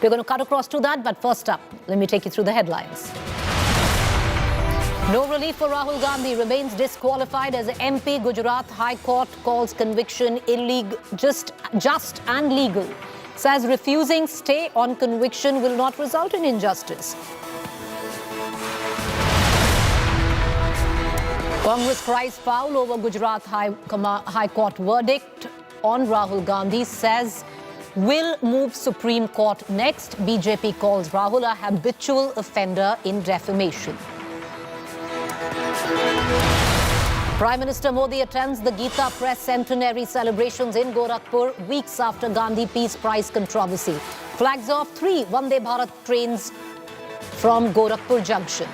We're going to cut across to that, but first up, let me take you through the headlines. No relief for Rahul Gandhi, remains disqualified as MP. Gujarat High Court calls conviction illegal, just and legal. Says refusing stay on conviction will not result in injustice. Congress cries foul over Gujarat High Court verdict on Rahul Gandhi, says will move Supreme Court next. BJP calls Rahul a habitual offender in defamation. Prime Minister Modi attends the Gita Press centenary celebrations in Gorakhpur weeks after Gandhi Peace Prize controversy. Flags off 3 Vande Bharat trains from Gorakhpur Junction.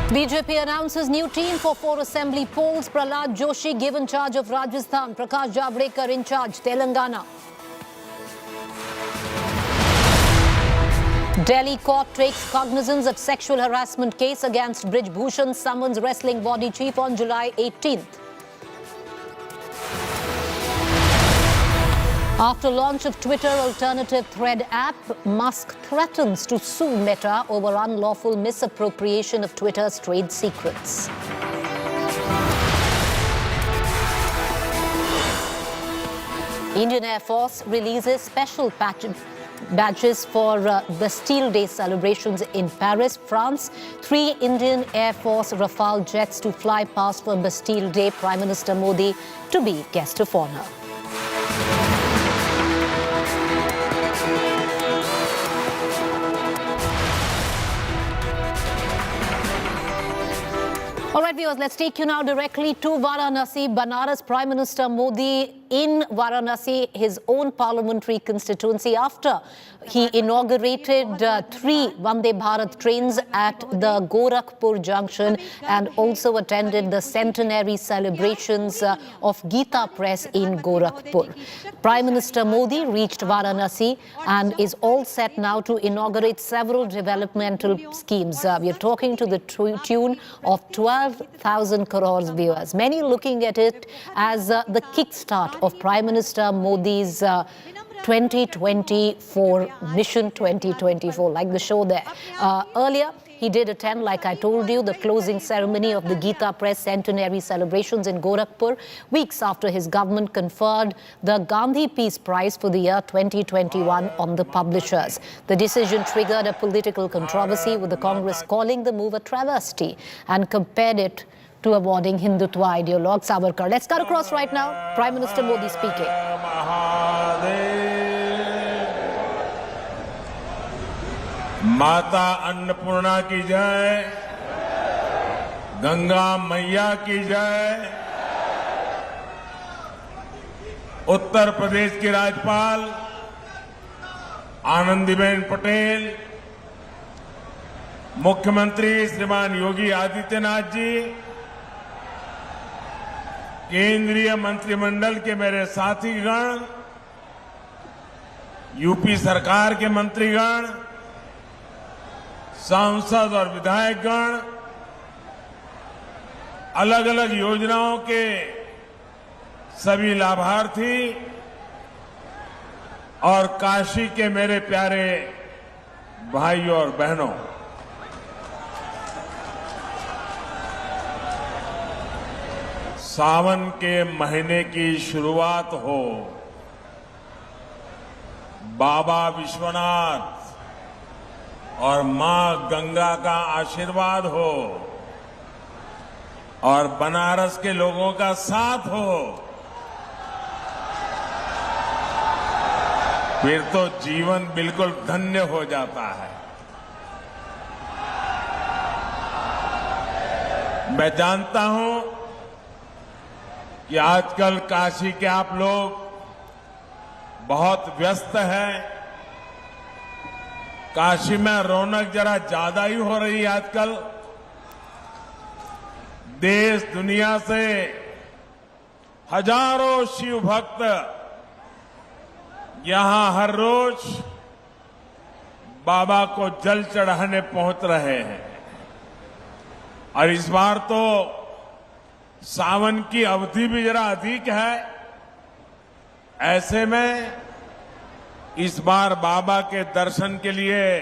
BJP announces new team for 4 assembly polls. Prahlad Joshi given charge of Rajasthan. Prakash Javadekar in charge, Telangana. Delhi court takes cognizance of sexual harassment case against Brij Bhushan, summons wrestling body chief on July 18th. After launch of Twitter alternative thread app, Musk threatens to sue Meta over unlawful misappropriation of Twitter's trade secrets. Indian Air Force releases special badges for Bastille Day celebrations in Paris, France. 3 Indian Air Force Rafale jets to fly past for Bastille Day. Prime Minister Modi to be guest of honor. All right, viewers, let's take you now directly to Varanasi. Banaras Prime Minister Modi in Varanasi, his own parliamentary constituency, after he inaugurated 3 Vande Bharat trains at the Gorakhpur Junction and also attended the centenary celebrations of Gita Press in Gorakhpur. Prime Minister Modi reached Varanasi and is all set now to inaugurate several developmental schemes. We are talking to the tune of 12,000 crores, viewers. Many looking at it as the kickstart of Prime Minister Modi's 2024 Mission 2024, like the show there. Earlier, he did attend, like I told you, the closing ceremony of the Gita Press centenary celebrations in Gorakhpur, weeks after his government conferred the Gandhi Peace Prize for the year 2021 on the publishers. The decision triggered a political controversy, with the Congress calling the move a travesty and compared it to awarding Hindutva ideologue Savarkar. Let's cut across right now. Prime Minister Modi speaking. माता अन्नपूर्णा की जय, गंगा मैया की जय। उत्तर प्रदेश की राज्यपाल आनंदीबेन पटेल, मुख्यमंत्री श्रीमान योगी आदित्यनाथ जी, केंद्रीय मंत्रिमंडल के मेरे साथीगण, यूपी सरकार के मंत्रीगण, सांसद और विधायकगण, अलग अलग योजनाओं के सभी लाभार्थी और काशी के मेरे प्यारे भाइयों और बहनों, सावन के महीने की शुरुआत हो, बाबा विश्वनाथ और मां गंगा का आशीर्वाद हो और बनारस के लोगों का साथ हो, फिर तो जीवन बिल्कुल धन्य हो जाता है। मैं जानता हूं कि आजकल काशी के आप लोग बहुत व्यस्त हैं। काशी में रौनक जरा ज्यादा ही हो रही है आजकल। देश दुनिया से हजारों शिव भक्त यहां हर रोज बाबा को जल चढ़ाने पहुंच रहे हैं और इस बार तो सावन की अवधि भी जरा अधिक है। ऐसे में इस बार बाबा के दर्शन के लिए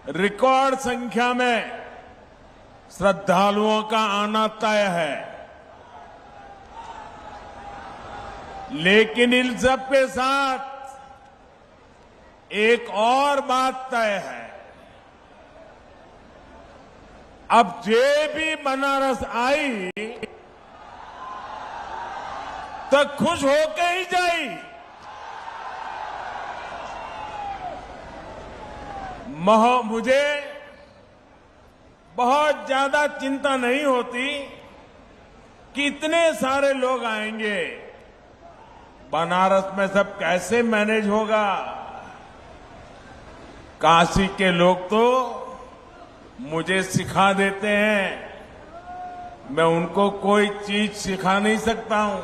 रिकॉर्ड संख्या में श्रद्धालुओं का आना तय है। लेकिन इन सब के साथ एक और बात तय है। अब जे भी बनारस आई तो खुश होके ही जाई। मुझे बहुत ज्यादा चिंता नहीं होती कि इतने सारे लोग आएंगे, बनारस में सब कैसे मैनेज होगा। काशी के लोग तो मुझे सिखा देते हैं, मैं उनको कोई चीज सिखा नहीं सकता हूं।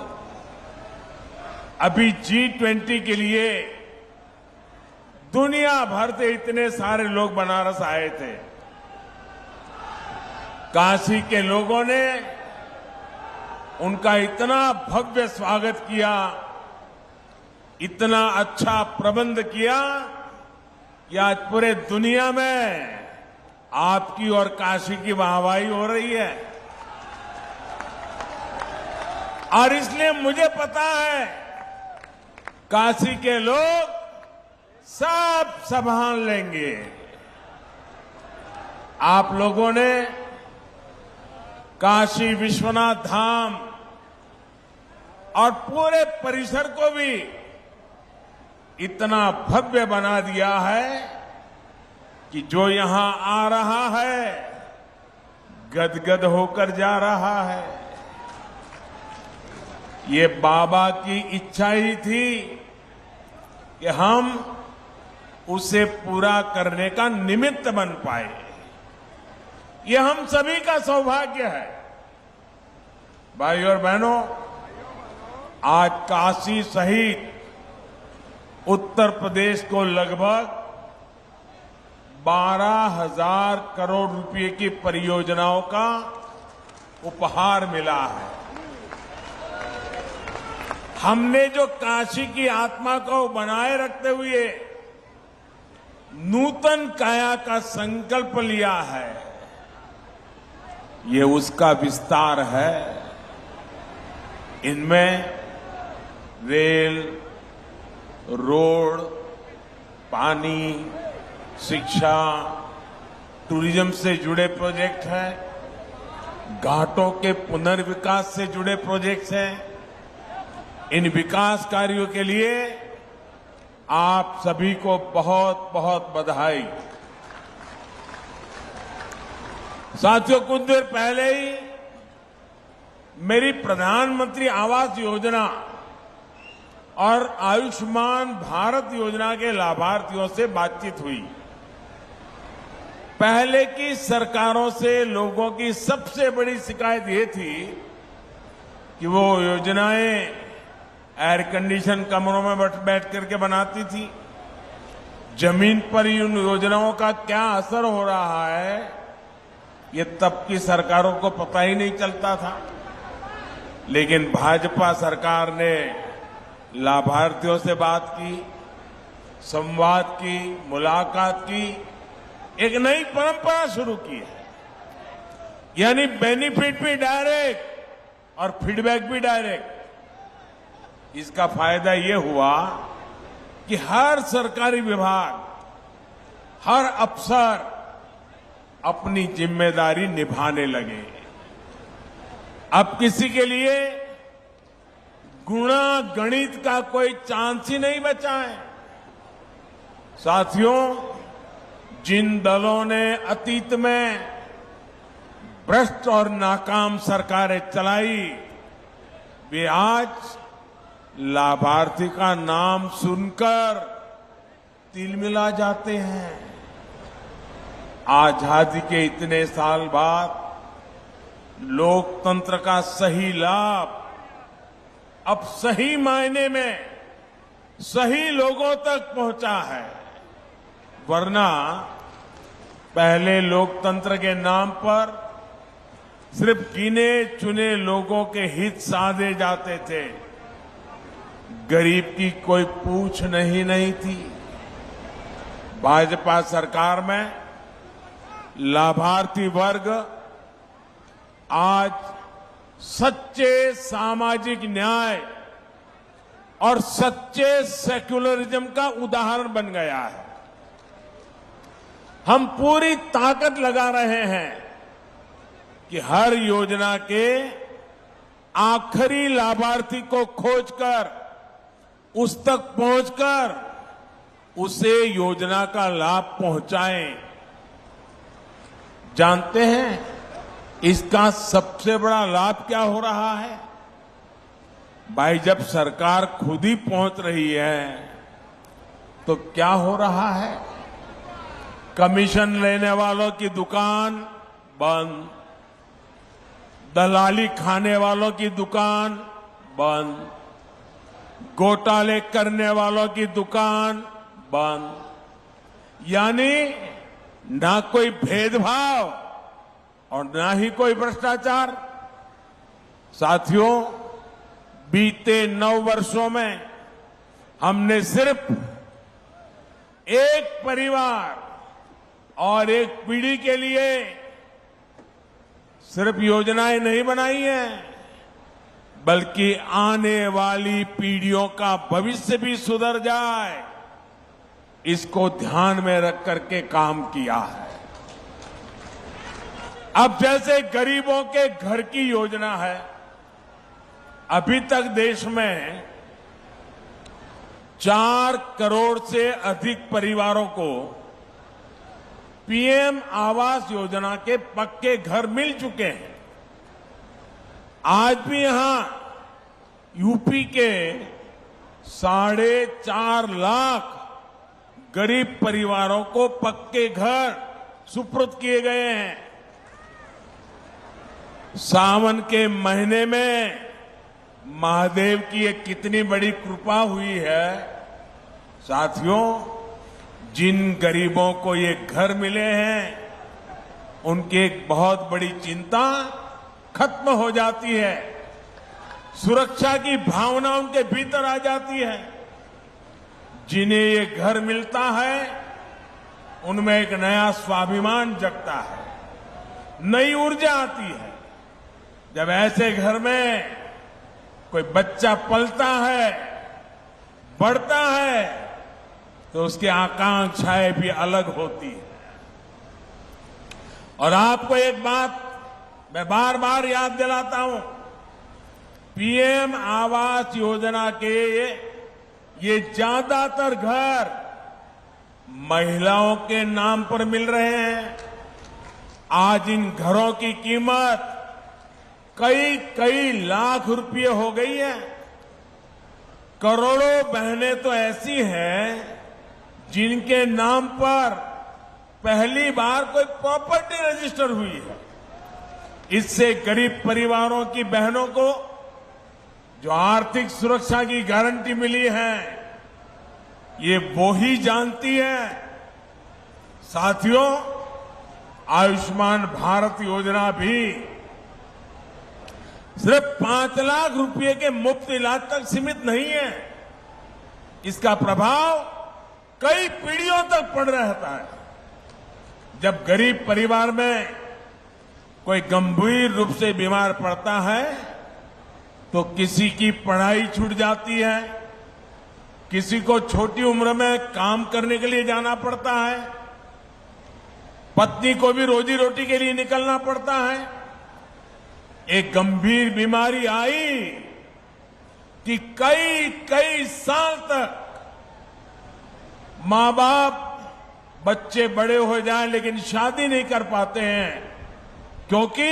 अभी G20 के लिए दुनिया भर से इतने सारे लोग बनारस आए थे। काशी के लोगों ने उनका इतना भव्य स्वागत किया, इतना अच्छा प्रबंध किया कि आज पूरे दुनिया में आपकी और काशी की वाहवाही हो रही है। और इसलिए मुझे पता है काशी के लोग सब संभाल लेंगे। आप लोगों ने काशी विश्वनाथ धाम और पूरे परिसर को भी इतना भव्य बना दिया है कि जो यहां आ रहा है गदगद होकर जा रहा है। ये बाबा की इच्छा ही थी कि हम उसे पूरा करने का निमित्त बन पाए। ये हम सभी का सौभाग्य है। भाई और बहनों, आज काशी सहित उत्तर प्रदेश को लगभग 12,000 करोड़ रुपए की परियोजनाओं का उपहार मिला है। हमने जो काशी की आत्मा को बनाए रखते हुए नूतन काया का संकल्प लिया है, ये उसका विस्तार है। इनमें रेल, रोड, पानी, शिक्षा, टूरिज्म से जुड़े प्रोजेक्ट हैं, घाटों के पुनर्विकास से जुड़े प्रोजेक्ट्स हैं। इन विकास कार्यों के लिए आप सभी को बहुत बहुत बधाई। साथियों, कुछ देर पहले ही मेरी प्रधानमंत्री आवास योजना और आयुष्मान भारत योजना के लाभार्थियों से बातचीत हुई। पहले की सरकारों से लोगों की सबसे बड़ी शिकायत ये थी कि वो योजनाएं एयर कंडीशन कमरों में बैठ करके बनाती थी। जमीन पर इन योजनाओं का क्या असर हो रहा है, ये तब की सरकारों को पता ही नहीं चलता था। लेकिन भाजपा सरकार ने लाभार्थियों से बात की, संवाद की, मुलाकात की, एक नई परंपरा शुरू की है। यानी बेनिफिट भी डायरेक्ट और फीडबैक भी डायरेक्ट। इसका फायदा ये हुआ कि हर सरकारी विभाग, हर अफसर अपनी जिम्मेदारी निभाने लगे। अब किसी के लिए गुणा गणित का कोई चांस ही नहीं बचा है। साथियों, जिन दलों ने अतीत में भ्रष्ट और नाकाम सरकारें चलाई, वे आज लाभार्थी का नाम सुनकर तिलमिला जाते हैं। आजादी के इतने साल बाद लोकतंत्र का सही लाभ अब सही मायने में सही लोगों तक पहुंचा है। वरना पहले लोकतंत्र के नाम पर सिर्फ गिने चुने लोगों के हित साधे जाते थे। गरीब की कोई पूछ नहीं थी। भाजपा सरकार में लाभार्थी वर्ग आज सच्चे सामाजिक न्याय और सच्चे सेक्युलरिज्म का उदाहरण बन गया है। हम पूरी ताकत लगा रहे हैं कि हर योजना के आखिरी लाभार्थी को खोजकर उस तक पहुंचकर उसे योजना का लाभ पहुंचाएं। जानते हैं इसका सबसे बड़ा लाभ क्या हो रहा है? भाई, जब सरकार खुद ही पहुंच रही है तो क्या हो रहा है? कमीशन लेने वालों की दुकान बंद, दलाली खाने वालों की दुकान बंद, घोटाले करने वालों की दुकान बंद। यानी ना कोई भेदभाव और ना ही कोई भ्रष्टाचार। साथियों, बीते 9 वर्षों में हमने सिर्फ एक परिवार और एक पीढ़ी के लिए सिर्फ योजनाएं नहीं बनाई हैं, बल्कि आने वाली पीढ़ियों का भविष्य भी सुधर जाए, इसको ध्यान में रख करके काम किया है। अब जैसे गरीबों के घर की योजना है, अभी तक देश में 4 करोड़ से अधिक परिवारों को पीएम आवास योजना के पक्के घर मिल चुके हैं। आज भी यहां यूपी के 4.5 लाख गरीब परिवारों को पक्के घर सुपुर्द किए गए हैं। सावन के महीने में महादेव की ये कितनी बड़ी कृपा हुई है। साथियों, जिन गरीबों को ये घर मिले हैं, उनकी एक बहुत बड़ी चिंता खत्म हो जाती है। सुरक्षा की भावना उनके भीतर आ जाती है। जिन्हें ये घर मिलता है, उनमें एक नया स्वाभिमान जगता है, नई ऊर्जा आती है। जब ऐसे घर में कोई बच्चा पलता है, बढ़ता है, तो उसकी आकांक्षाएं भी अलग होती है। और आपको एक बात मैं बार बार याद दिलाता हूं, पीएम आवास योजना के ये ज्यादातर घर महिलाओं के नाम पर मिल रहे हैं। आज इन घरों की कीमत कई लाख रुपए हो गई है। करोड़ों बहनें तो ऐसी हैं जिनके नाम पर पहली बार कोई प्रॉपर्टी रजिस्टर हुई है। इससे गरीब परिवारों की बहनों को जो आर्थिक सुरक्षा की गारंटी मिली है, ये वो ही जानती है। साथियों, आयुष्मान भारत योजना भी सिर्फ 5 लाख रुपए के मुफ्त इलाज तक सीमित नहीं है। इसका प्रभाव कई पीढ़ियों तक पड़ रहता है। जब गरीब परिवार में कोई गंभीर रूप से बीमार पड़ता है, तो किसी की पढ़ाई छूट जाती है, किसी को छोटी उम्र में काम करने के लिए जाना पड़ता है, पत्नी को भी रोजी रोटी के लिए निकलना पड़ता है। एक गंभीर बीमारी आई कि कई साल तक मां बाप, बच्चे बड़े हो जाएं लेकिन शादी नहीं कर पाते हैं, क्योंकि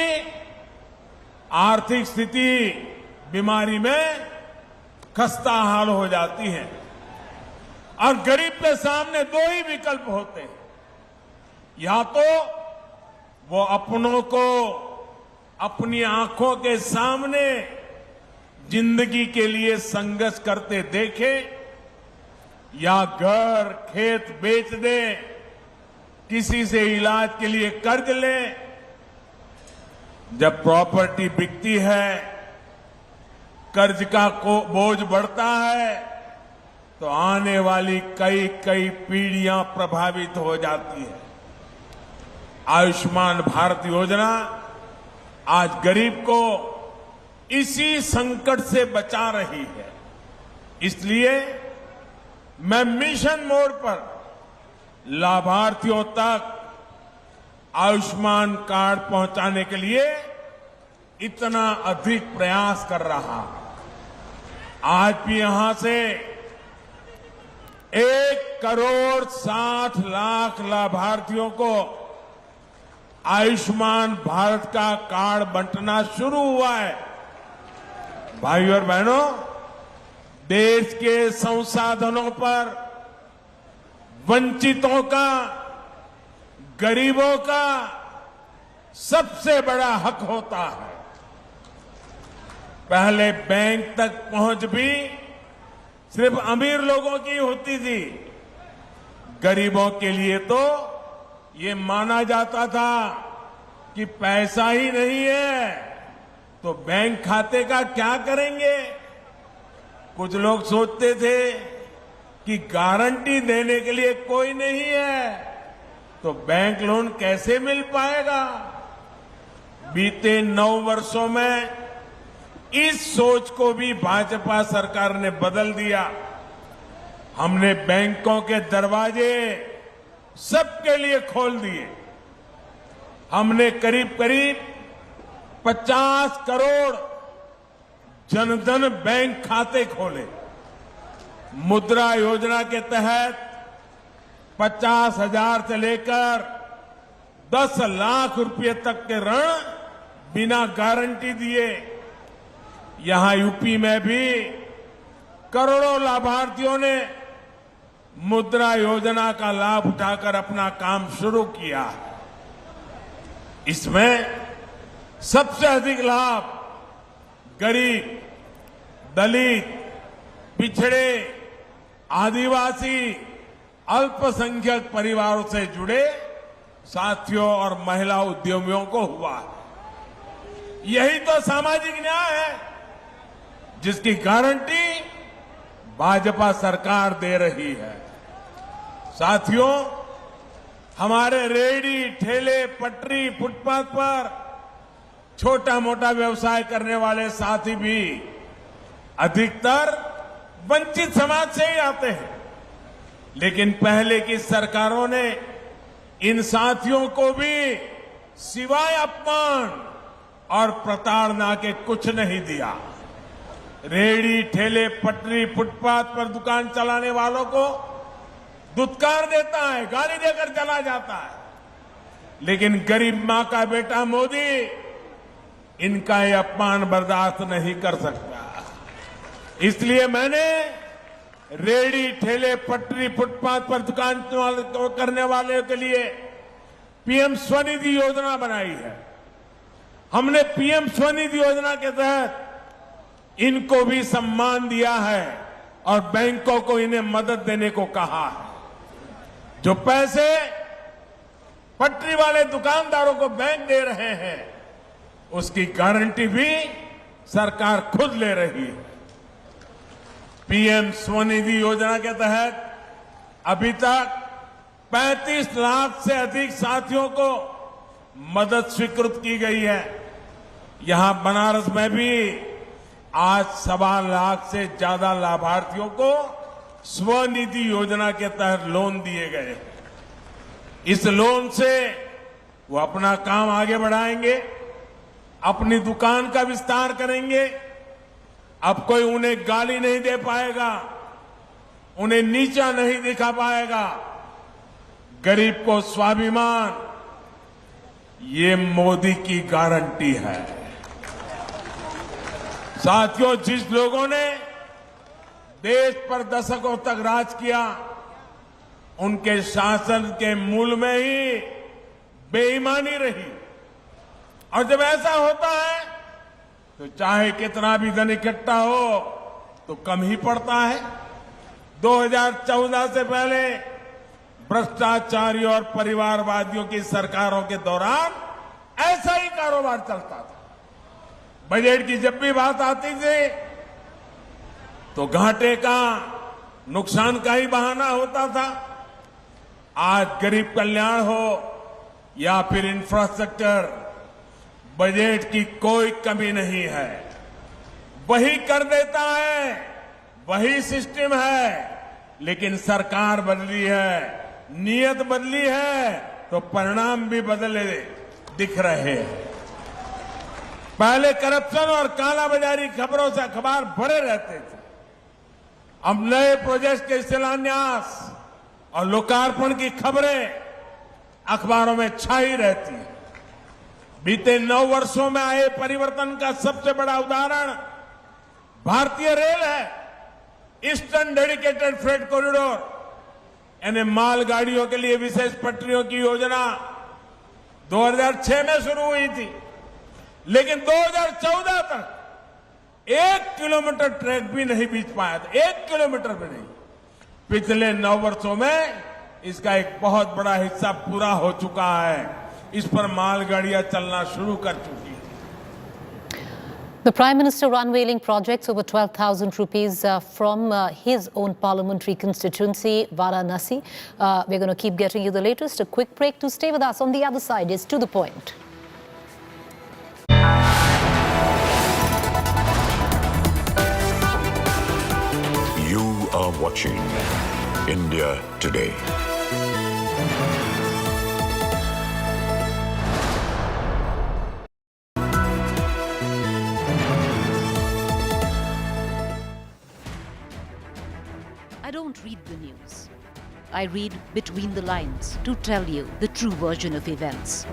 आर्थिक स्थिति बीमारी में खस्ता हाल हो जाती है। और गरीब के सामने 2 ही विकल्प होते हैं, या तो वो अपनों को अपनी आंखों के सामने जिंदगी के लिए संघर्ष करते देखे, या घर खेत बेच दे, किसी से इलाज के लिए कर्ज ले। जब प्रॉपर्टी बिकती है कर्ज का बोझ बढ़ता है तो आने वाली कई कई पीढ़ियां प्रभावित हो जाती है। आयुष्मान भारत योजना आज गरीब को इसी संकट से बचा रही है। इसलिए मैं मिशन मोड पर लाभार्थियों तक आयुष्मान कार्ड पहुंचाने के लिए इतना अधिक प्रयास कर रहा। आज भी यहां से 1,60,00,000 लाभार्थियों को आयुष्मान भारत का कार्ड बंटना शुरू हुआ है। भाइयों और बहनों, देश के संसाधनों पर वंचितों का, गरीबों का सबसे बड़ा हक होता है। पहले बैंक तक पहुंच भी सिर्फ अमीर लोगों की होती थी। गरीबों के लिए तो ये माना जाता था कि पैसा ही नहीं है तो बैंक खाते का क्या करेंगे। कुछ लोग सोचते थे कि गारंटी देने के लिए कोई नहीं है तो बैंक लोन कैसे मिल पाएगा। बीते 9 वर्षों में इस सोच को भी भाजपा सरकार ने बदल दिया। हमने बैंकों के दरवाजे सबके लिए खोल दिए। हमने करीब करीब 50 करोड़ जनधन बैंक खाते खोले। मुद्रा योजना के तहत 50,000 से लेकर 10 लाख रुपए तक के ऋण बिना गारंटी दिए। यहां यूपी में भी करोड़ों लाभार्थियों ने मुद्रा योजना का लाभ उठाकर अपना काम शुरू किया। इसमें सबसे अधिक लाभ गरीब, दलित, पिछड़े, आदिवासी, अल्पसंख्यक परिवारों से जुड़े साथियों और महिला उद्यमियों को हुआ। यही तो सामाजिक न्याय है जिसकी गारंटी भाजपा सरकार दे रही है। साथियों, हमारे रेहड़ी, ठेले, पटरी, फुटपाथ पर छोटा मोटा व्यवसाय करने वाले साथी भी अधिकतर वंचित समाज से ही आते हैं। लेकिन पहले की सरकारों ने इन साथियों को भी सिवाय अपमान और प्रताड़ना के कुछ नहीं दिया। रेहड़ी, ठेले, पटरी, फुटपाथ पर दुकान चलाने वालों को दुत्कार देता है, गाली देकर चला जाता है। लेकिन गरीब मां का बेटा मोदी इनका ये अपमान बर्दाश्त नहीं कर सकता। इसलिए मैंने रेहड़ी, ठेले, पटरी, फुटपाथ पर दुकान करने वाले के लिए पीएम स्वनिधि योजना बनाई है। हमने पीएम स्वनिधि योजना के तहत इनको भी सम्मान दिया है और बैंकों को इन्हें मदद देने को कहा है। जो पैसे पटरी वाले दुकानदारों को बैंक दे रहे हैं उसकी गारंटी भी सरकार खुद ले रही है। पीएम स्वनिधि योजना के तहत अभी तक 35 लाख से अधिक साथियों को मदद स्वीकृत की गई है। यहां बनारस में भी आज 1.25 लाख से ज्यादा लाभार्थियों को स्वनिधि योजना के तहत लोन दिए गए। इस लोन से वो अपना काम आगे बढ़ाएंगे, अपनी दुकान का विस्तार करेंगे। अब कोई उन्हें गाली नहीं दे पाएगा, उन्हें नीचा नहीं दिखा पाएगा। गरीब को स्वाभिमान, ये मोदी की गारंटी है। साथियों, जिस लोगों ने देश पर दशकों तक राज किया उनके शासन के मूल में ही बेईमानी रही। और जब ऐसा होता है तो चाहे कितना भी धन इकट्ठा हो तो कम ही पड़ता है। 2014 से पहले भ्रष्टाचारियों और परिवारवादियों की सरकारों के दौरान ऐसा ही कारोबार चलता था। बजट की जब भी बात आती थी तो घाटे का, नुकसान का ही बहाना होता था। आज गरीब कल्याण हो या फिर इंफ्रास्ट्रक्चर, बजट की कोई कमी नहीं है। वही कर देता है, वही सिस्टम है, लेकिन सरकार बदली है, नीयत बदली है, तो परिणाम भी बदले दिख रहे हैं। पहले करप्शन और कालाबाजारी खबरों से अखबार भरे रहते थे। अब नए प्रोजेक्ट के शिलान्यास और लोकार्पण की खबरें अखबारों में छाई रहती है। बीते 9 वर्षों में आए परिवर्तन का सबसे बड़ा उदाहरण भारतीय रेल है। ईस्टर्न डेडिकेटेड फ्रेट कॉरिडोर, यानी मालगाड़ियों के लिए विशेष पटरियों की योजना 2006 में शुरू हुई थी, लेकिन 2014 तक 1 किलोमीटर ट्रैक भी नहीं बीत पाया था। 1 किलोमीटर भी नहीं। पिछले 9 वर्षों में इसका एक बहुत बड़ा हिस्सा पूरा हो चुका है। इस पर मालगाड़ियां चलना शुरू कर चुकी है। The Prime Minister unveiling projects over 12,000 rupees from his own parliamentary constituency, Varanasi. We're going to keep getting you the latest. A quick break to stay with us. On the other side is To The Point. You are watching India Today. I don't read the news. I read between the lines to tell you the true version of events.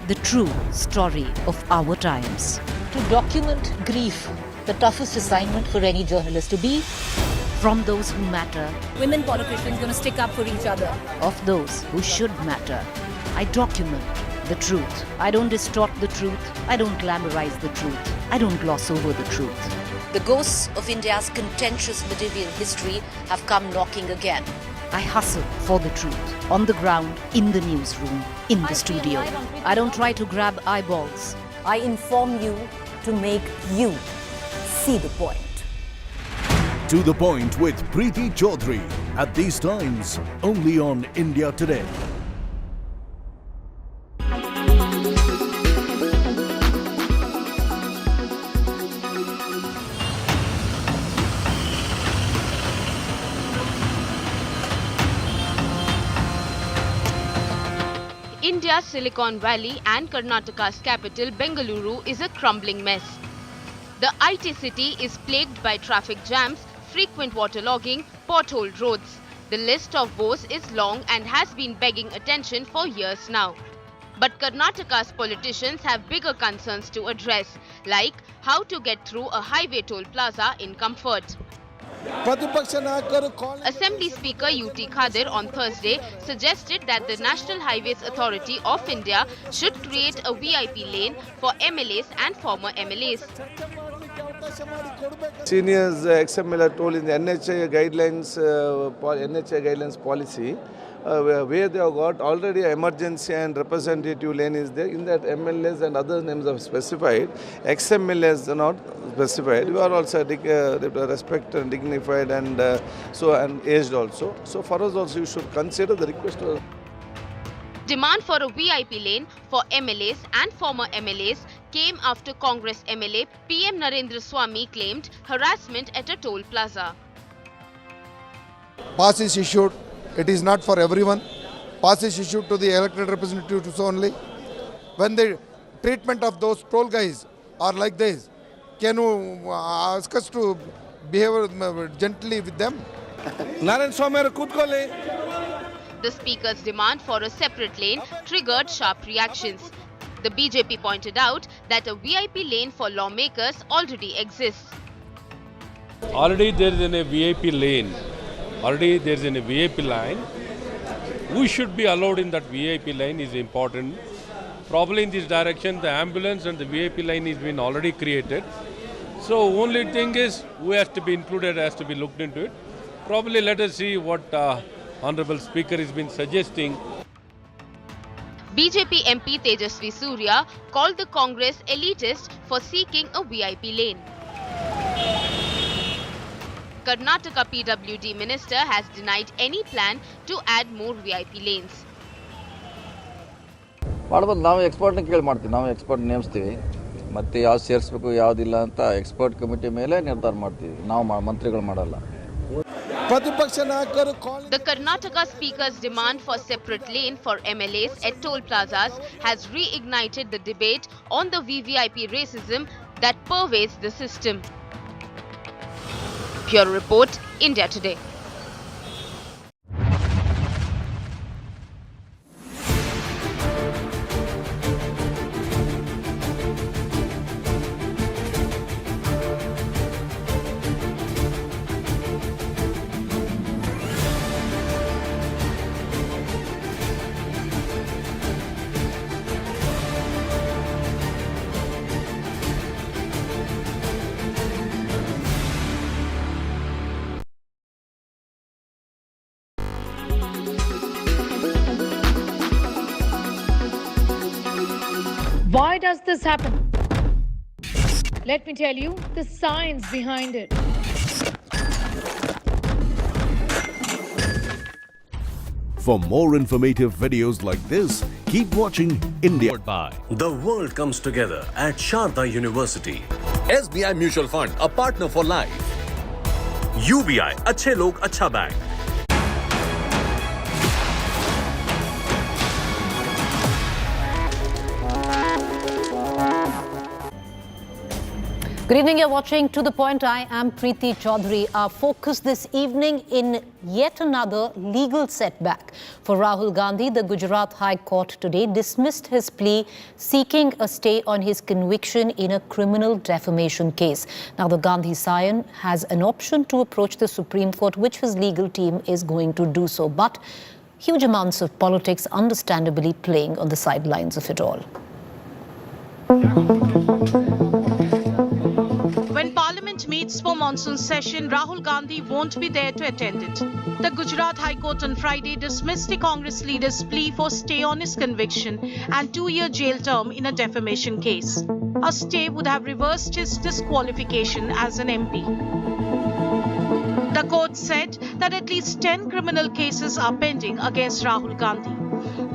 The true story of our times. To document grief, the toughest assignment for any journalist to be. From those who matter. Women politicians going to stick up for each other. Of those who should matter. I document the truth. I don't distort the truth. I don't glamorize the truth. I don't gloss over the truth. The ghosts of India's contentious medieval history have come knocking again. I hustle for the truth. On the ground, in the newsroom, in the studio. I don't try to grab eyeballs. I inform you to make you see the point. To The Point with Preeti Chaudhary. At these times, only on India Today. India's Silicon Valley and Karnataka's capital, Bengaluru, is a crumbling mess. The IT city is plagued by traffic jams, frequent waterlogging, potholed roads. The list of woes is long and has been begging attention for years now. But Karnataka's politicians have bigger concerns to address, like how to get through a highway toll plaza in comfort. Assembly Speaker UT Khadir on Thursday suggested that the National Highways Authority of India should create a VIP lane for MLAs and former MLAs. Seniors XML are told in the NHA guidelines policy where they have got already emergency and representative lane is there. In that MLAs and other names are specified. XMLAs are not specified. We are also respect and dignified and and aged also. So for us also you should consider the request. Demand for a VIP lane for MLAs and former MLAs came after Congress MLA PM Narendra Swamy claimed harassment at a toll plaza. Pass is issued. It is not for everyone. Pass is issued to the elected representatives only. When the treatment of those toll guys are like this, can you ask us to behave gently with them? The speaker's demand for a separate lane triggered sharp reactions. The BJP pointed out that a VIP lane for lawmakers already exists. Already there is a VIP lane. Already there is a VIP line. We should be allowed in that VIP line is important. Probably in this direction, the ambulance and the VIP line has been already created. So only thing is, who has to be included, has to be looked into it. Probably let us see what Honorable Speaker has been suggesting. BJP MP Tejasvi Surya called the Congress elitist for seeking a VIP lane. Karnataka PWD minister has denied any plan to add more VIP lanes. ಮಾಡ್ಬೋದು, ನಾವು ಎಕ್ಸ್ಪರ್ಟ್ನ ಕೇಳಿ ಮಾಡ್ತೀವಿ, ನಾವು expert ನೇಮಿಸ್ತೀವಿ, ಮತ್ತು ಯಾವ್ದು ಸೇರಿಸ್ಬೇಕು ಯಾವುದಿಲ್ಲ ಅಂತ ಎಕ್ಸ್ಪರ್ಟ್ ಕಮಿಟಿ ಮೇಲೆ ನಿರ್ಧಾರ ಮಾಡ್ತೀವಿ, ನಾವು ಮಂತ್ರಿಗಳು ಮಾಡಲ್ಲ. The Karnataka Speaker's demand for separate lane for MLAs at toll plazas has reignited the debate on the VVIP racism that pervades the system. Bureau Report, India Today. Why does this happen? Let me tell you the science behind it. For more informative videos like this, keep watching India. The world comes together at Sharda University. SBI Mutual Fund, a partner for life. UBI, अच्छे लोग अच्छा bank. Good evening, you're watching To The Point. I am Preeti Chaudhary. Our focus this evening in yet another legal setback. For Rahul Gandhi, the Gujarat High Court today dismissed his plea seeking a stay on his conviction in a criminal defamation case. Now, the Gandhi scion has an option to approach the Supreme Court, which his legal team is going to do so. But huge amounts of politics understandably playing on the sidelines of it all. When Parliament meets for monsoon session, Rahul Gandhi won't be there to attend it. The Gujarat High Court on Friday dismissed the Congress leader's plea for stay on his conviction and 2-year jail term in a defamation case. A stay would have reversed his disqualification as an MP. The court said that at least 10 criminal cases are pending against Rahul Gandhi.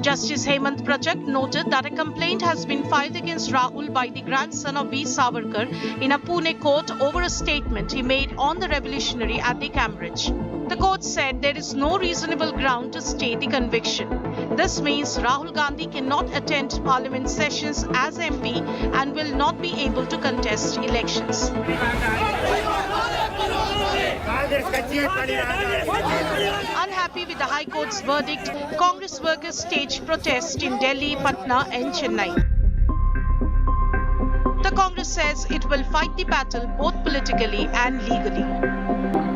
Justice Hemant Prajak noted that a complaint has been filed against Rahul by the grandson of V. Savarkar in a Pune court over a statement he made on the revolutionary at the Cambridge. The court said there is no reasonable ground to stay the conviction. This means Rahul Gandhi cannot attend Parliament sessions as MP and will not be able to contest elections. Unhappy with the High Court's verdict, Congress workers staged protests in Delhi, Patna and Chennai. The Congress says it will fight the battle both politically and legally.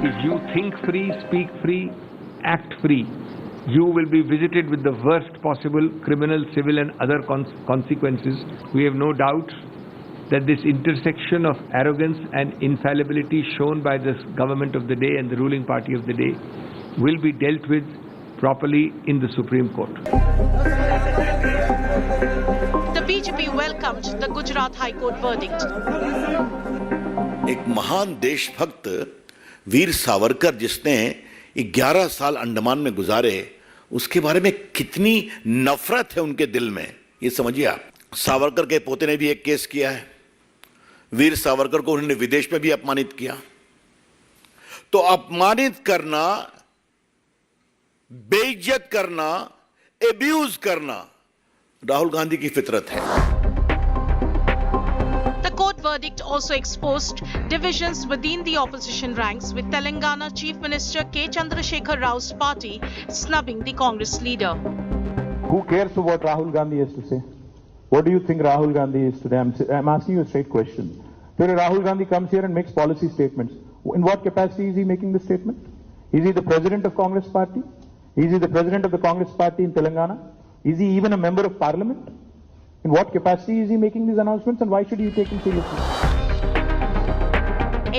If you think free, speak free, act free, you will be visited with the worst possible criminal, civil and other consequences. We have no doubt that this intersection of arrogance and infallibility shown by the government of the day and the ruling party of the day will be dealt with properly in the Supreme Court. The BJP welcomed the Gujarat High Court verdict. एक महान देशभक्त वीर सावरकर जिसने 11 साल अंडमान में गुजारे, उसके बारे में कितनी नफरत है उनके दिल में, ये समझिए आप। सावरकर के पोते ने भी एक केस किया है, वीर सावरकर को उन्होंने विदेश में भी अपमानित किया। तो अपमानित करना, बेइज्जत करना, एब्यूज करना राहुल गांधी की फितरत है। The court verdict also exposed divisions within the opposition ranks, with Telangana Chief Minister K. Chandrasekhar Rao's party snubbing the Congress leader. Who cares what Rahul Gandhi has to say? What do you think Rahul Gandhi is today? I'm asking you a straight question. Today Rahul Gandhi comes here and makes policy statements. In what capacity is he making the statement? Is he the president of Congress party? Is he the president of the Congress party in Telangana? Is he even a member of parliament? In what capacity is he making these announcements, and why should you take him seriously?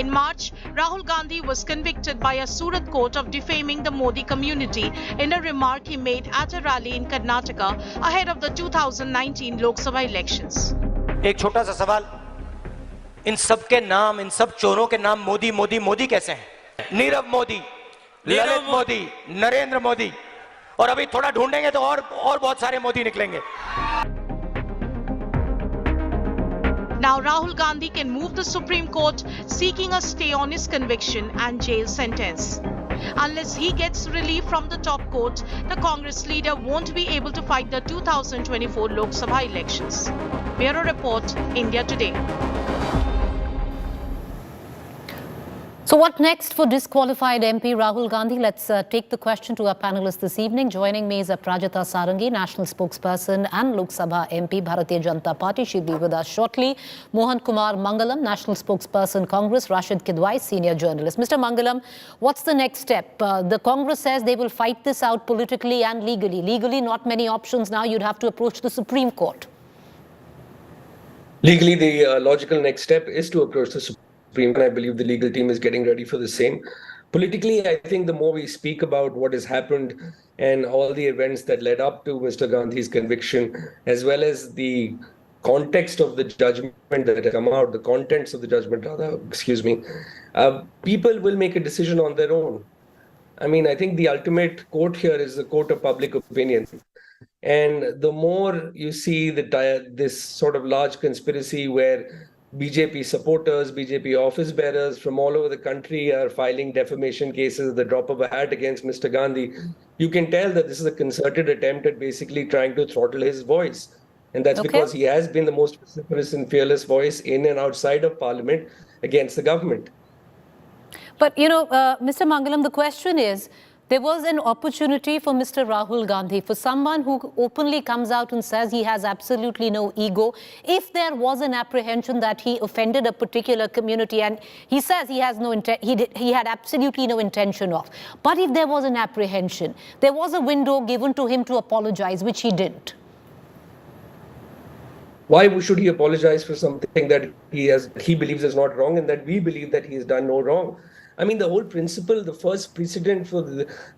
In March, Rahul Gandhi was convicted by a Surat court of defaming the Modi community in a remark he made at a rally in Karnataka ahead of the 2019 Lok Sabha elections. एक छोटा सा सवाल, इन सब के नाम, इन सब चोरों के नाम मोदी मोदी मोदी कैसे हैं? नीरव मोदी, ललित मोदी, नरेंद्र मोदी, और अभी थोड़ा ढूंढेंगे तो और बहुत सारे मोदी निकलेंगे. Now Rahul Gandhi can move the Supreme Court seeking a stay on his conviction and jail sentence. Unless he gets relief from the top court, the Congress leader won't be able to fight the 2024 Lok Sabha elections. Bureau Report, India Today. So what next for disqualified MP Rahul Gandhi? Let's take the question to our panelists this evening. Joining me is Preeti Chaudhary, National Spokesperson and Lok Sabha MP, Bharatiya Janata Party. She'll be with us shortly. Mohan Kumar Mangalam, National Spokesperson, Congress. Rashid Kidwai, Senior Journalist. Mr. Mangalam, what's the next step? The Congress says they will fight this out politically and legally. Legally, not many options now. You'd have to approach the Supreme Court. Legally, the logical next step is to approach the Supreme Court. I believe the legal team is getting ready for the same. Politically, I think the more we speak about what has happened and all the events that led up to Mr. Gandhi's conviction, as well as the context of the judgment that has come out, the contents of the judgment, rather, people will make a decision on their own. I mean, I think the ultimate court here is the court of public opinion. And the more you see this sort of large conspiracy where BJP supporters, BJP office bearers from all over the country are filing defamation cases at the drop of a hat against Mr. Gandhi, you can tell that this is a concerted attempt at basically trying to throttle his voice. And that's because he has been the most vociferous and fearless voice in and outside of Parliament against the government. But, you know, Mr. Mangalam, the question is, there was an opportunity for Mr. Rahul Gandhi, for someone who openly comes out and says he has absolutely no ego. If there was an apprehension that he offended a particular community, and he says he has no he had absolutely no intention of. But if there was an apprehension, there was a window given to him to apologize, which he didn't. Why should he apologize for something that he believes is not wrong and that we believe that he has done no wrong? I mean, the whole principle, the first precedent for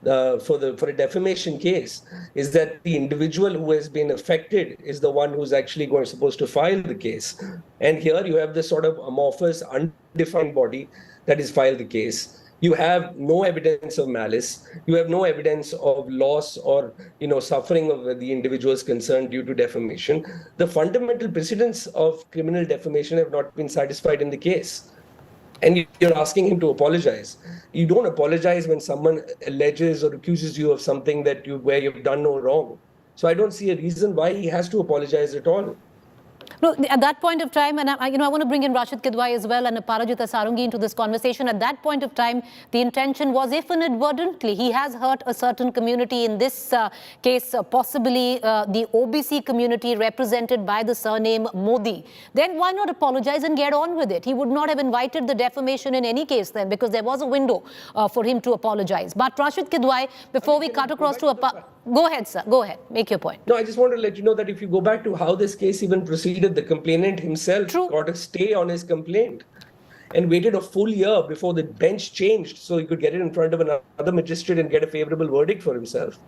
a defamation case is that the individual who has been affected is the one who's actually supposed to file the case. And here you have this sort of amorphous, undefined body that has filed the case. You have no evidence of malice. You have no evidence of loss or, suffering of the individuals concerned due to defamation. The fundamental precedents of criminal defamation have not been satisfied in the case. And you're asking him to apologize. You don't apologize when someone alleges or accuses you of something where you've done no wrong. So I don't see a reason why he has to apologize at all. No, at that point of time, and I want to bring in Rashid Kidwai as well and Parajita Sarungi into this conversation. At that point of time, the intention was, if inadvertently he has hurt a certain community, in this case, possibly the OBC community represented by the surname Modi, then why not apologize and get on with it? He would not have invited the defamation in any case then, because there was a window for him to apologize. But Rashid Kidwai, before we cut across to a... Go ahead, sir. Go ahead. Make your point. No, I just want to let you know that if you go back to how this case even proceeded, the complainant himself got a stay on his complaint and waited a full year before the bench changed so he could get it in front of another magistrate and get a favorable verdict for himself.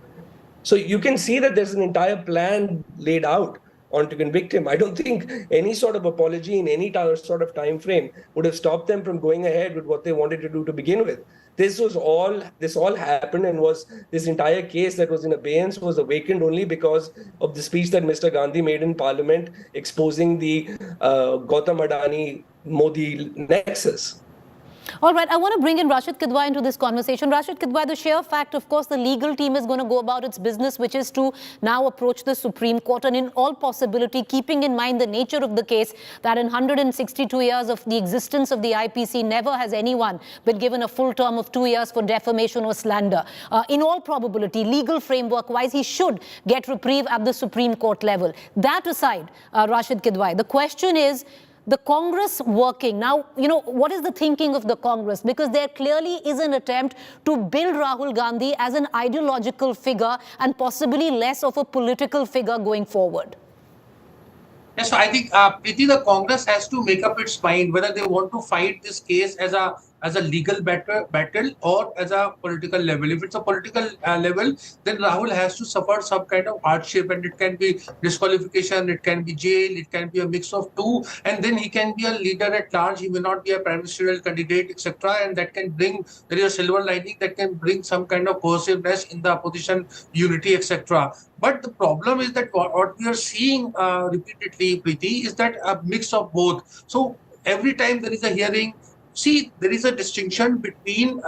So you can see that there's an entire plan laid out on to convict him. I don't think any sort of apology in any sort of time frame would have stopped them from going ahead with what they wanted to do to begin with. This all happened, and this entire case that was in abeyance was awakened only because of the speech that Mr. Gandhi made in Parliament exposing the Gautam Adani Modi nexus. All right, I want to bring in Rashid Kidwai into this conversation. Rashid Kidwai, the sheer fact, of course, the legal team is going to go about its business, which is to now approach the Supreme Court, and in all possibility, keeping in mind the nature of the case, that in 162 years of the existence of the IPC, never has anyone been given a full term of 2 years for defamation or slander. In all probability, legal framework-wise, he should get reprieve at the Supreme Court level. That aside, Rashid Kidwai, the question is, the Congress working. Now, what is the thinking of the Congress? Because there clearly is an attempt to build Rahul Gandhi as an ideological figure and possibly less of a political figure going forward. Yes, so I think, Preeti, the Congress has to make up its mind whether they want to fight this case as a as a legal battle or as a political level. If it's a political level, then Rahul has to suffer some kind of hardship, and it can be disqualification, it can be jail, it can be a mix of two, and then he can be a leader at large. He may not be a prime ministerial candidate, etc., and that can bring, there is a silver lining that can bring some kind of cohesiveness in the opposition unity, etc. But the problem is that what we are seeing repeatedly, Preeti, is that a mix of both. So every time there is a hearing, see, there is a distinction between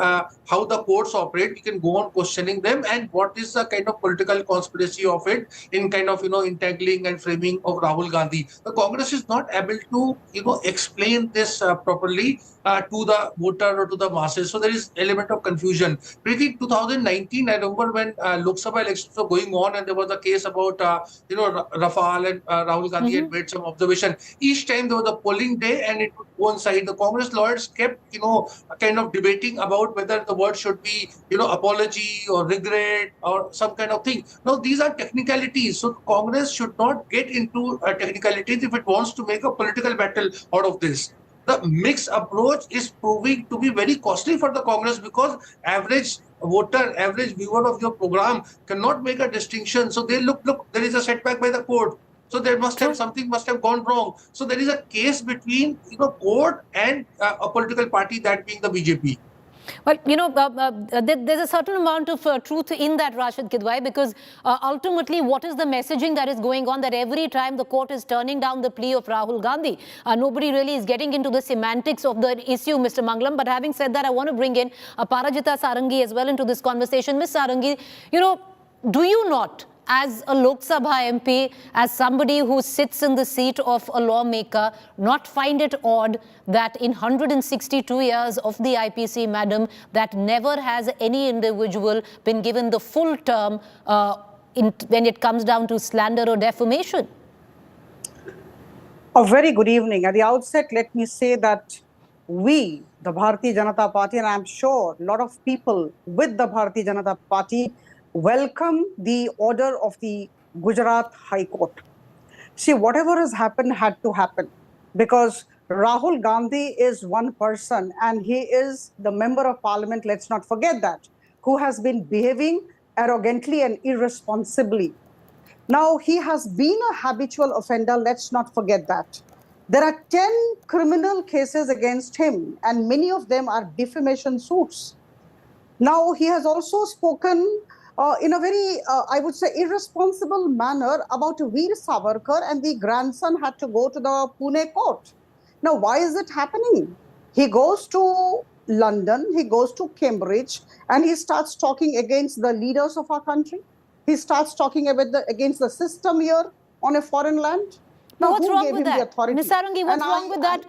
how the courts operate. We can go on questioning them, and what is the kind of political conspiracy of it in kind of, entangling and framing of Rahul Gandhi. The Congress is not able to, explain this properly to the voter or to the masses. So there is element of confusion. Preeti, 2019, I remember when Lok Sabha elections were going on, and there was a case about, Rafale, and Rahul Gandhi had made some observation. Each time there was a polling day, and it would coincide. The Congress lawyers kept, kind of debating about whether the word should be, apology or regret or some kind of thing. Now, these are technicalities. So Congress should not get into technicalities if it wants to make a political battle out of this. The mixed approach is proving to be very costly for the Congress, because average voter, average viewer of your program cannot make a distinction. So they look, there is a setback by the court. So there must have, something must have gone wrong. So there is a case between, court and a political party, that being the BJP. Well, there's a certain amount of truth in that, Rashid Kidwai, because ultimately, what is the messaging that is going on, that every time the court is turning down the plea of Rahul Gandhi, nobody really is getting into the semantics of the issue, Mr. Mangalam. But having said that, I want to bring in Parajita Sarangi as well into this conversation. Ms. Sarangi, do you not, as a Lok Sabha MP, as somebody who sits in the seat of a lawmaker, not find it odd that in 162 years of the IPC, madam, that never has any individual been given the full term when it comes down to slander or defamation? A very good evening. At the outset, let me say that we, the Bharatiya Janata Party, and I'm sure a lot of people with the Bharatiya Janata Party, welcome the order of the Gujarat High Court. See, whatever has happened had to happen, because Rahul Gandhi is one person, and he is the member of parliament, let's not forget that, who has been behaving arrogantly and irresponsibly. Now, he has been a habitual offender, let's not forget that. There are 10 criminal cases against him, and many of them are defamation suits. Now, he has also spoken in a very, I would say, irresponsible manner about Veer Savarkar, and the grandson had to go to the Pune court. Now, why is it happening? He goes to London, he goes to Cambridge, and he starts talking against the leaders of our country. He starts talking about against the system here on a foreign land. Now, what's wrong with that? Ms. Sarangi, what's wrong with that?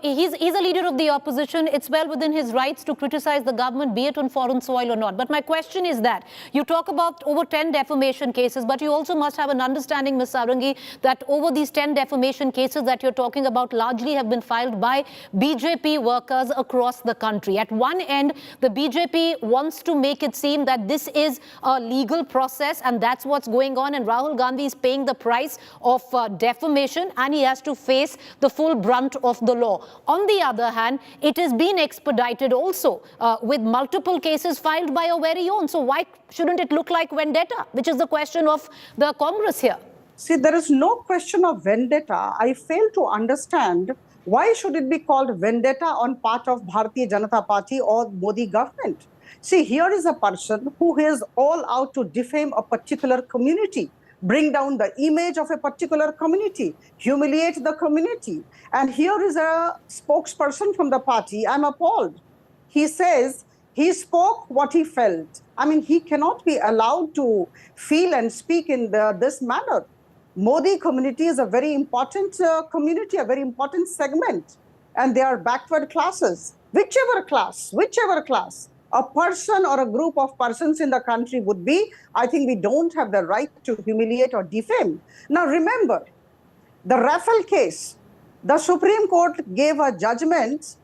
He's a leader of the opposition. It's well within his rights to criticize the government, be it on foreign soil or not. But my question is that you talk about over 10 defamation cases, but you also must have an understanding, Ms. Sarangi, that over these 10 defamation cases that you're talking about largely have been filed by BJP workers across the country. At one end, the BJP wants to make it seem that this is a legal process, and that's what's going on, and Rahul Gandhi is paying the price of defamation, and he has to face the full brunt of the law. On the other hand, it has been expedited also with multiple cases filed by our very own. So why shouldn't it look like vendetta, which is the question of the Congress here? See, there is no question of vendetta. I fail to understand why should it be called vendetta on part of Bharatiya Janata Party or Modi government. See, here is a person who is all out to defame a particular community, bring down the image of a particular community, humiliate the community. And here is a spokesperson from the party. I'm appalled. He says he spoke what he felt. I mean, he cannot be allowed to feel and speak in this manner. Modi community is a very important community, a very important segment. And they are backward classes. Whichever class, a person or a group of persons in the country would be, I think we don't have the right to humiliate or defame. Now remember, the Rafale case, the Supreme Court gave a judgment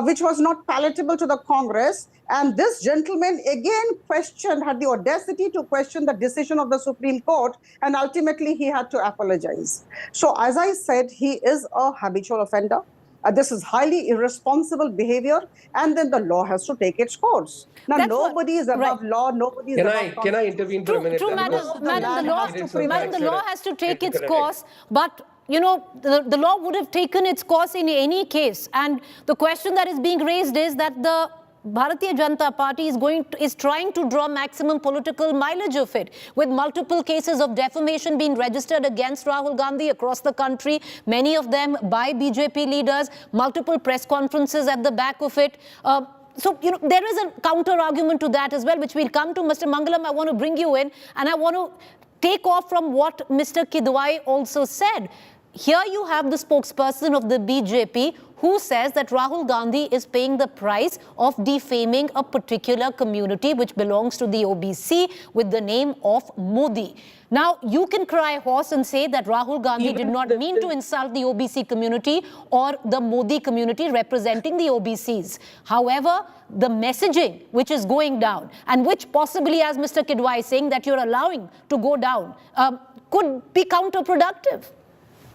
which was not palatable to the Congress, and this gentleman again had the audacity to question the decision of the Supreme Court, and ultimately he had to apologize. So as I said, he is a habitual offender. This is highly irresponsible behavior, and then the law has to take its course. Now, nobody is above law, nobody is above Can I intervene for a minute? True, madam, the law has to take its course, but you know, the law would have taken its course in any case. And the question that is being raised is that the Bharatiya Janata Party is trying to draw maximum political mileage of it, with multiple cases of defamation being registered against Rahul Gandhi across the country, many of them by BJP leaders, multiple press conferences at the back of it. So, you know, there is a counter argument to that as well, which we'll come to. Mr. Mangalam, I want to bring you in, and I want to take off from what Mr. Kidwai also said. Here you have the spokesperson of the BJP who says that Rahul Gandhi is paying the price of defaming a particular community which belongs to the OBC with the name of Modi. Now, you can cry horse and say that Rahul Gandhi did not mean to insult the OBC community or the Modi community representing the OBCs. However, the messaging which is going down, and which possibly, as Mr. Kidwai is saying, that you're allowing to go down, could be counterproductive.